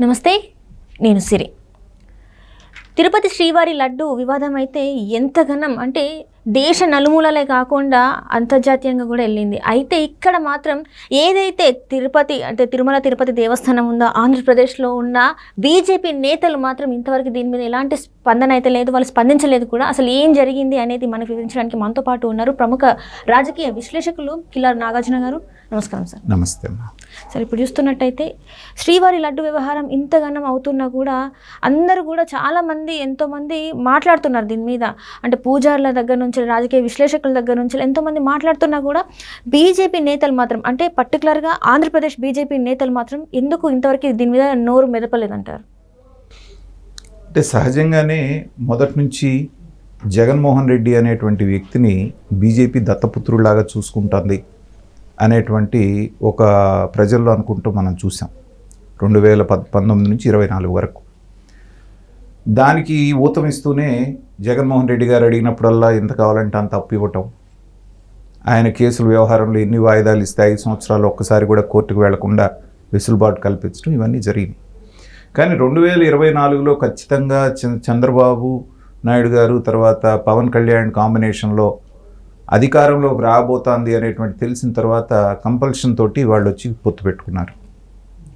నమస్తే, నేను సిరి. తిరుపతి శ్రీవారి లడ్డు వివాదం అయితే ఎంతగానం అంటే దేశ నలుమూలలే కాకుండా అంతర్జాతీయంగా కూడా వెళ్ళింది. అయితే ఇక్కడ మాత్రం ఏదైతే తిరుపతి అంటే తిరుమల తిరుపతి దేవస్థానం ఉందో ఆంధ్రప్రదేశ్లో ఉన్న బీజేపీ నేతలు మాత్రం ఇంతవరకు దీని మీద ఎలాంటి స్పందన అయితే లేదు, వాళ్ళు స్పందించలేదు కూడా. అసలు ఏం జరిగింది అనేది మనకు వివరించడానికి మనతో పాటు ఉన్నారు ప్రముఖ రాజకీయ విశ్లేషకులు కిల్లారి నాగార్జున గారు. నమస్కారం సార్. నమస్తే అమ్మా. సార్, ఇప్పుడు చూస్తున్నట్టయితే శ్రీవారి లడ్డు వ్యవహారం ఇంతగానం అవుతున్నా కూడా అందరూ కూడా చాలామంది ఎంతోమంది మాట్లాడుతున్నారు దీని మీద. అంటే పూజారుల దగ్గర నుంచి రాజకీయ విశ్లేషకుల దగ్గర నుంచి ఎంతోమంది మాట్లాడుతున్నా కూడా బీజేపీ నేతలు మాత్రం అంటే పర్టికులర్గా ఆంధ్రప్రదేశ్ బీజేపీ నేతలు మాత్రం ఎందుకు ఇంతవరకు దీని మీద నోరు మెదపలేదంటారు? అంటే సహజంగానే మొదటి నుంచి జగన్మోహన్ రెడ్డి అనేటువంటి వ్యక్తిని బీజేపీ దత్తపుత్రులాగా చూసుకుంటుంది అనేటువంటి ఒక ప్రజల్లో అనుకుంటూ మనం చూసాం 2019 నుంచి 24 వరకు. దానికి ఊతమిస్తూనే జగన్మోహన్ రెడ్డి గారు అడిగినప్పుడల్లా ఎంత కావాలంటే అంత అప్పు ఇవ్వటం, ఆయన కేసుల వ్యవహారంలో ఎన్ని వాయిదాలు ఇస్తే 5 సంవత్సరాలు ఒక్కసారి కూడా కోర్టుకు వెళ్లకుండా వెసులుబాటు కల్పించడం ఇవన్నీ జరిగింది. కానీ 2024లో ఖచ్చితంగా చంద్రబాబు నాయుడు గారు తర్వాత పవన్ కళ్యాణ్ కాంబినేషన్లో అధికారంలో రాబోతోంది అనేటువంటి తెలిసిన తర్వాత కంపల్షన్ తోటి వాళ్ళు వచ్చి పొత్తు పెట్టుకున్నారు,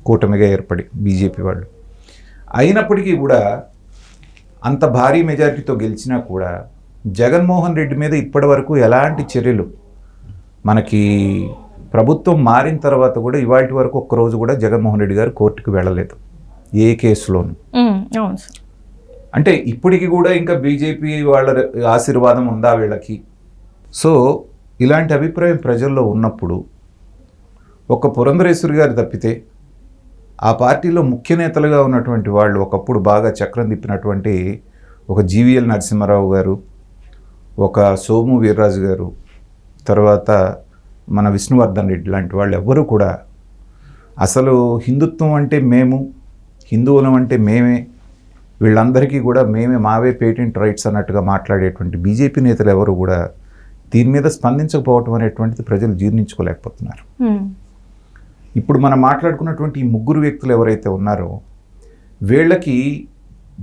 కూటమిగా ఏర్పడి బీజేపీ వాళ్ళు. అయినప్పటికీ కూడా అంత భారీ మెజారిటీతో గెలిచినా కూడా జగన్మోహన్ రెడ్డి మీద ఇప్పటి వరకు ఎలాంటి చర్యలు మనకి ప్రభుత్వం మారిన తర్వాత కూడా ఇవాళ వరకు ఒక్కరోజు కూడా జగన్మోహన్ రెడ్డి గారు కోర్టుకు వెళ్ళలేదు ఏ కేసులోనూ. అంటే ఇప్పటికి కూడా ఇంకా బీజేపీ వాళ్ళ ఆశీర్వాదం ఉందా వీళ్ళకి? సో ఇలాంటి అభిప్రాయం ప్రజల్లో ఉన్నప్పుడు ఒక పురంధరేశ్వరి గారు తప్పితే ఆ పార్టీలో ముఖ్య నేతలుగా ఉన్నటువంటి వాళ్ళు ఒకప్పుడు బాగా చక్రం తిప్పినటువంటి ఒక జీవీఎల్ నరసింహారావు గారు, ఒక సోము వీర్రాజు గారు, తర్వాత మన విష్ణువర్ధన్ రెడ్డి లాంటి వాళ్ళు ఎవ్వరూ కూడా అసలు హిందుత్వం అంటే మేము, హిందువులం అంటే మేమే, వీళ్ళందరికీ కూడా మేమే, మావే పేటెంట్ రైట్స్ అన్నట్టుగా మాట్లాడేటువంటి బీజేపీ నేతలు ఎవరు కూడా దీని మీద స్పందించకపోవటం అనేటువంటిది ప్రజలు జీర్ణించుకోలేకపోతున్నారు. ఇప్పుడు మనం మాట్లాడుకున్నటువంటి ఈ ముగ్గురు వ్యక్తులు ఎవరైతే ఉన్నారో వీళ్ళకి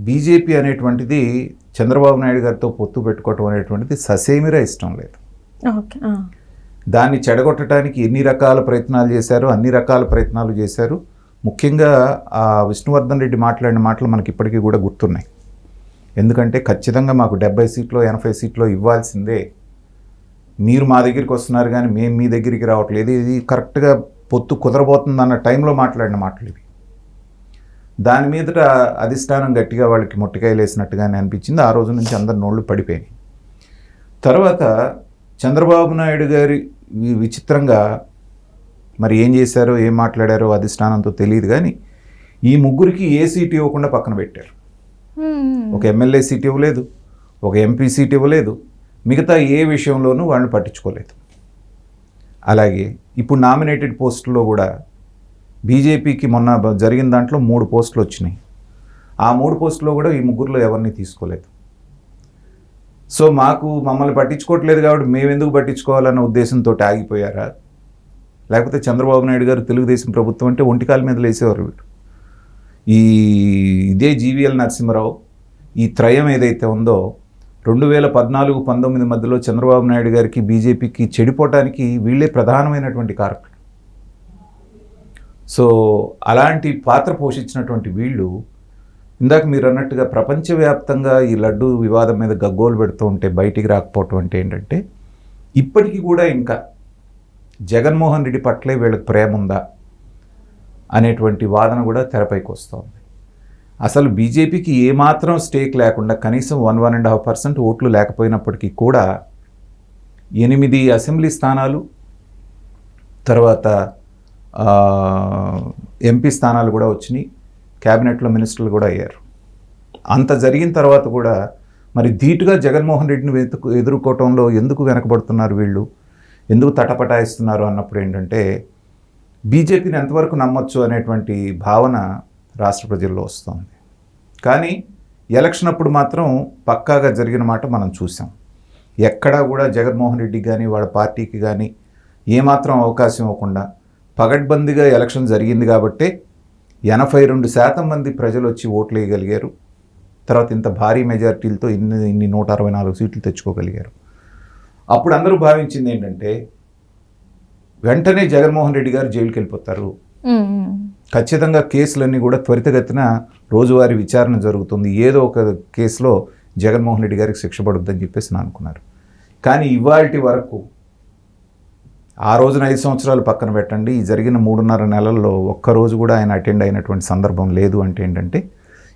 బీజేపీ అనేటువంటిది చంద్రబాబు నాయుడు గారితో పొత్తు పెట్టుకోవటం అనేటువంటిది ససేమిరా ఇష్టం లేదు. దాన్ని చెడగొట్టడానికి ఎన్ని రకాల ప్రయత్నాలు చేశారో అన్ని రకాల ప్రయత్నాలు చేశారు. ముఖ్యంగా ఆ విష్ణువర్ధన్ రెడ్డి మాట్లాడిన మాటలు మనకి ఇప్పటికీ కూడా గుర్తున్నాయి. ఎందుకంటే ఖచ్చితంగా మాకు 70 సీట్లో 80 సీట్లో ఇవ్వాల్సిందే, మీరు మా దగ్గరికి వస్తున్నారు కానీ మేము మీ దగ్గరికి రావట్లేదు, ఇది కరెక్ట్గా పొత్తు కుదరబోతుంది అన్న టైంలో మాట్లాడిన మాటలు ఇవి. దాని మీద అధిష్టానం గట్టిగా వాళ్ళకి మొట్టికాయలు వేసినట్టుగానే అనిపించింది. ఆ రోజు నుంచి అందరి నోళ్ళు పడిపోయినాయి. తర్వాత చంద్రబాబు నాయుడు గారి విచిత్రంగా మరి ఏం చేశారో ఏం మాట్లాడారో అధిష్టానంతో తెలియదు కానీ ఈ ముగ్గురికి ఏ సీట్ ఇవ్వకుండా పక్కన పెట్టారు. ఒక ఎమ్మెల్యే సీట్ ఇవ్వలేదు, ఒక ఎంపీ సీట్ ఇవ్వలేదు, మిగతా ఏ విషయంలోనూ వాళ్ళని పట్టించుకోలేదు. అలాగే ఇప్పుడు నామినేటెడ్ పోస్టుల్లో కూడా బీజేపీకి మొన్న జరిగిన దాంట్లో 3 పోస్టులు వచ్చినాయి. ఆ 3 పోస్టుల్లో కూడా ఈ ముగ్గురులో ఎవరిని తీసుకోలేదు. సో మమ్మల్ని పట్టించుకోవట్లేదు కాబట్టి మేము ఎందుకు పట్టించుకోవాలన్న ఉద్దేశంతో ఆగిపోయారా? లేకపోతే చంద్రబాబు నాయుడు గారు తెలుగుదేశం ప్రభుత్వం అంటే ఒంటికాల మీద లేసేవారు వీళ్ళు. ఇదే జీవీఎల్ నరసింహారావు ఈ త్రయం ఏదైతే ఉందో 2014-19 మధ్యలో చంద్రబాబు నాయుడు గారికి బీజేపీకి చెడిపోవటానికి వీళ్ళే ప్రధానమైనటువంటి కారకులు. సో అలాంటి పాత్ర పోషించినటువంటి వీళ్ళు ఇందాక మీరు అన్నట్టుగా ప్రపంచవ్యాప్తంగా ఈ లడ్డు వివాదం మీద గగ్గోలు పెడుతూ ఉంటే బయటికి రాకపోవటం అంటే ఏంటంటే ఇప్పటికీ కూడా ఇంకా జగన్మోహన్ రెడ్డి పట్లే వీళ్ళకి ప్రేమ ఉందా అనేటువంటి వాదన కూడా తెరపైకి వస్తుంది. అసలు బీజేపీకి ఏమాత్రం స్టేక్ లేకుండా కనీసం 1-1.5% ఓట్లు లేకపోయినప్పటికీ కూడా 8 అసెంబ్లీ స్థానాలు తర్వాత ఎంపీ స్థానాలు కూడా వచ్చినాయి, క్యాబినెట్లో మినిస్టర్లు కూడా అయ్యారు. అంత జరిగిన తర్వాత కూడా మరి ధీటుగా జగన్మోహన్ రెడ్డిని ఎదుర్కోవటంలో ఎందుకు వెనకబడుతున్నారు వీళ్ళు, ఎందుకు తటపటాయిస్తున్నారు అన్నప్పుడు ఏంటంటే బీజేపీని ఎంతవరకు నమ్మొచ్చు అనేటువంటి భావన రాష్ట్ర ప్రజల్లో వస్తుంది. కానీ ఎలక్షన్ అప్పుడు మాత్రం పక్కాగా జరిగిన మాట మనం చూసాం. ఎక్కడా కూడా జగన్మోహన్ రెడ్డికి కానీ వాళ్ళ పార్టీకి కానీ ఏమాత్రం అవకాశం ఇవ్వకుండా పగడ్బందీగా ఎలక్షన్ జరిగింది కాబట్టే 82% మంది ప్రజలు వచ్చి ఓట్లు వేయగలిగారు. తర్వాత ఇంత భారీ మెజారిటీలతో ఇన్ని 164 సీట్లు తెచ్చుకోగలిగారు. అప్పుడు అందరూ భావించింది ఏంటంటే వెంటనే జగన్మోహన్ రెడ్డి గారు జైలుకి వెళ్ళిపోతారు, ఖచ్చితంగా కేసులన్నీ కూడా త్వరితగతిన రోజువారీ విచారణ జరుగుతుంది, ఏదో ఒక కేసులో జగన్మోహన్ రెడ్డి గారికి శిక్ష పడుద్దని చెప్పేసి అనుకున్నారు. కానీ ఇవాల్టి వరకు ఆ రోజున 5 సంవత్సరాలు పక్కన పెట్టండి, ఈ జరిగిన 3.5 నెలల్లో ఒక్కరోజు కూడా ఆయన అటెండ్ అయినటువంటి సందర్భం లేదు. అంటే ఏంటంటే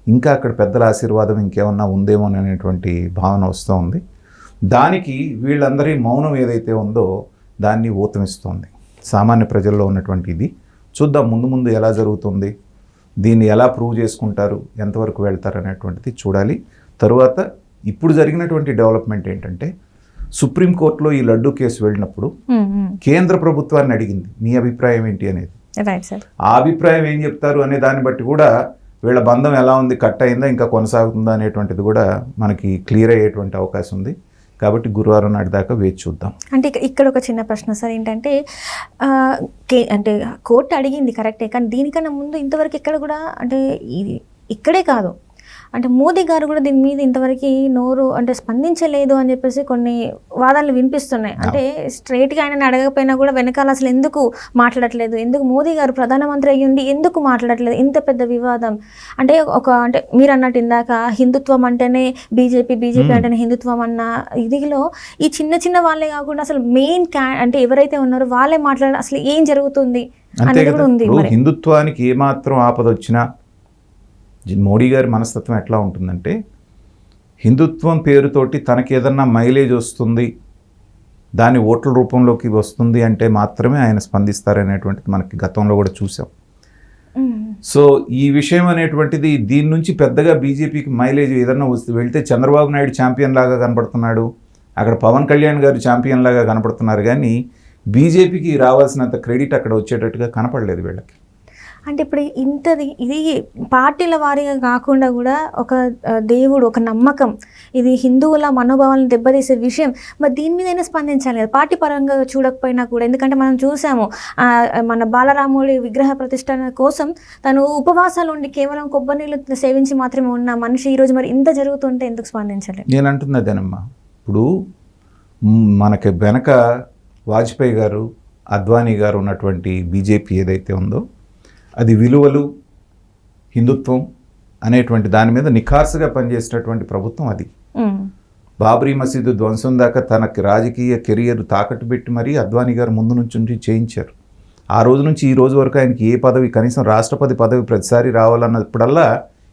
ఇంకా అక్కడ పెద్దల ఆశీర్వాదం ఇంకేమన్నా ఉందేమో అనేటువంటి భావన వస్తూ ఉంది. దానికి వీళ్ళందరి మౌనం ఏదైతే ఉందో దాన్ని ఊతమిస్తోంది సామాన్య ప్రజల్లో ఉన్నటువంటి ఇది. చూద్దాం ముందు ముందు ఎలా జరుగుతుంది, దీన్ని ఎలా ప్రూవ్ చేసుకుంటారు, ఎంతవరకు వెళ్తారు అనేటువంటిది చూడాలి. తరువాత ఇప్పుడు జరిగినటువంటి డెవలప్మెంట్ ఏంటంటే సుప్రీంకోర్టులో ఈ లడ్డూ కేసు వెళ్ళినప్పుడు కేంద్ర ప్రభుత్వాన్ని అడిగింది మీ అభిప్రాయం ఏంటి అనేది. ఆ అభిప్రాయం ఏం చెప్తారు అనే దాన్ని బట్టి కూడా వీళ్ళ బంధం ఎలా ఉంది, కట్ అయిందా ఇంకా కొనసాగుతుందా అనేటువంటిది కూడా మనకి క్లియర్ అయ్యేటువంటి అవకాశం ఉంది. కాబట్టి గురువారం నాటి దాకా వేచి చూద్దాం. అంటే ఇక్కడ ఒక చిన్న ప్రశ్న సార్ ఏంటంటే అంటే కోర్టు అడిగింది కరెక్టే, కానీ దీనికన్నా ముందు ఇంతవరకు ఎక్కడ కూడా అంటే ఇది ఇక్కడే కాదు, అంటే మోదీ గారు కూడా దీని మీద ఇంతవరకు నోరు అంటే స్పందించలేదు అని చెప్పేసి కొన్ని వాదనలు వినిపిస్తున్నాయి. అంటే స్ట్రైట్గా ఆయన అడగకపోయినా కూడా వెనకాల అసలు ఎందుకు మాట్లాడట్లేదు, ఎందుకు మోదీ గారు ప్రధానమంత్రి అయ్యుండి ఎందుకు మాట్లాడట్లేదు, ఇంత పెద్ద వివాదం. అంటే అంటే మీరు అన్నట్టు ఇందాక హిందుత్వం అంటేనే బీజేపీ అంటేనే హిందుత్వం అన్న ఇదిలో ఈ చిన్న చిన్న వాళ్ళే కాకుండా అసలు మెయిన్ అంటే ఎవరైతే ఉన్నారో వాళ్ళే మాట్లాడాలి, అసలు ఏం జరుగుతుంది అనేది కూడా ఉంది. హిందుత్వానికి ఏమాత్రం ఆపద వచ్చినా మోడీ గారి మనస్తత్వం ఎట్లా ఉంటుందంటే హిందుత్వం పేరుతోటి తనకి ఏదన్నా మైలేజ్ వస్తుంది, దాని ఓట్ల రూపంలోకి వస్తుంది అంటే మాత్రమే ఆయన స్పందిస్తారనేటువంటిది మనకి గతంలో కూడా చూసాం. సో ఈ విషయం అనేటువంటిది దీని నుంచి పెద్దగా బీజేపీకి మైలేజ్ ఏదన్నా వెళ్తే చంద్రబాబు నాయుడు ఛాంపియన్ లాగా కనపడుతున్నాడు, అక్కడ పవన్ కళ్యాణ్ గారు ఛాంపియన్ లాగా కనపడుతున్నారు, కానీ బీజేపీకి రావాల్సినంత క్రెడిట్ అక్కడ వచ్చేటట్టుగా కనపడలేదు వీళ్ళకి. అంటే ఇప్పుడు ఇది పార్టీల వారీగా కాకుండా కూడా ఒక దేవుడు, ఒక నమ్మకం, ఇది హిందువుల మనోభావాలను దెబ్బతీసే విషయం, మరి దీని మీదైనా స్పందించాలి కదా పార్టీ పరంగా చూడకపోయినా కూడా. ఎందుకంటే మనం చూసాము మన బాలరాముడి విగ్రహ ప్రతిష్ఠన కోసం తను ఉపవాసాలు ఉండి కేవలం కొబ్బరి నీళ్ళు సేవించి మాత్రమే ఉన్న మనిషి ఈరోజు మరి ఇంత జరుగుతుంటే ఎందుకు స్పందించలేదు? నేను అంటున్నదేనమ్మా, ఇప్పుడు మనకి వెనక వాజ్పేయి గారు, అద్వానీ గారు ఉన్నటువంటి బీజేపీ ఏదైతే ఉందో అది విలువలు, హిందుత్వం అనేటువంటి దాని మీద నిఖార్సుగా పనిచేసినటువంటి ప్రభుత్వం అది. బాబ్రీ మసీదు ధ్వంసం దాకా తనకి రాజకీయ కెరియర్ తాకట్టు పెట్టి మరీ అద్వానీ గారు ముందు నుంచి చేయించారు. ఆ రోజు నుంచి ఈ రోజు వరకు ఆయనకి ఏ పదవి, కనీసం రాష్ట్రపతి పదవి ప్రతిసారి రావాలన్నప్పుడల్లా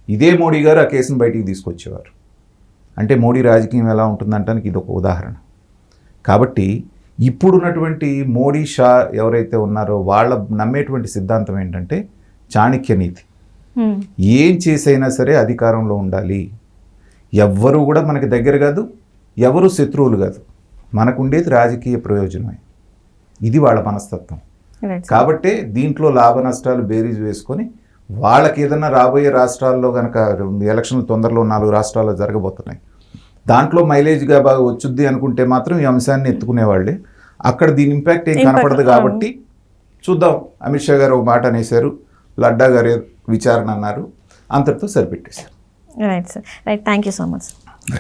ఇదే మోడీ గారు ఆ కేసును బయటికి తీసుకొచ్చేవారు. అంటే మోడీ రాజకీయం ఎలా ఉంటుందంటానికి ఇది ఒక ఉదాహరణ. కాబట్టి ఇప్పుడున్నటువంటి మోడీ షా ఎవరైతే ఉన్నారో వాళ్ళ నమ్మేటువంటి సిద్ధాంతం ఏంటంటే చాణక్య నీతి, ఏం చేసైనా సరే అధికారంలో ఉండాలి, ఎవ్వరూ కూడా మనకి దగ్గర కాదు, ఎవరు శత్రువులు కాదు, మనకుండేది రాజకీయ ప్రయోజనమే. ఇది వాళ్ళ మనస్తత్వం. కాబట్టే దీంట్లో లాభ నష్టాలు బేరీజ్ వేసుకొని వాళ్ళకి ఏదన్నా రాబోయే రాష్ట్రాల్లో కనుక ఎలక్షన్లు తొందరలో 4 రాష్ట్రాల్లో జరగబోతున్నాయి, దాంట్లో మైలేజ్గా బాగా వచ్చుద్ది అనుకుంటే మాత్రం ఈ అంశాన్ని ఎత్తుకునేవాళ్ళే. అక్కడ దీని ఇంపాక్ట్ ఏం కనపడదు. కాబట్టి చూద్దాం. అమిత్ షా గారు ఒక మాట అనేశారు, లడ్డా గారు విచారణ అన్నారు, అంతటితో సరిపెట్టేశారు. Right sir, right, thank you so much.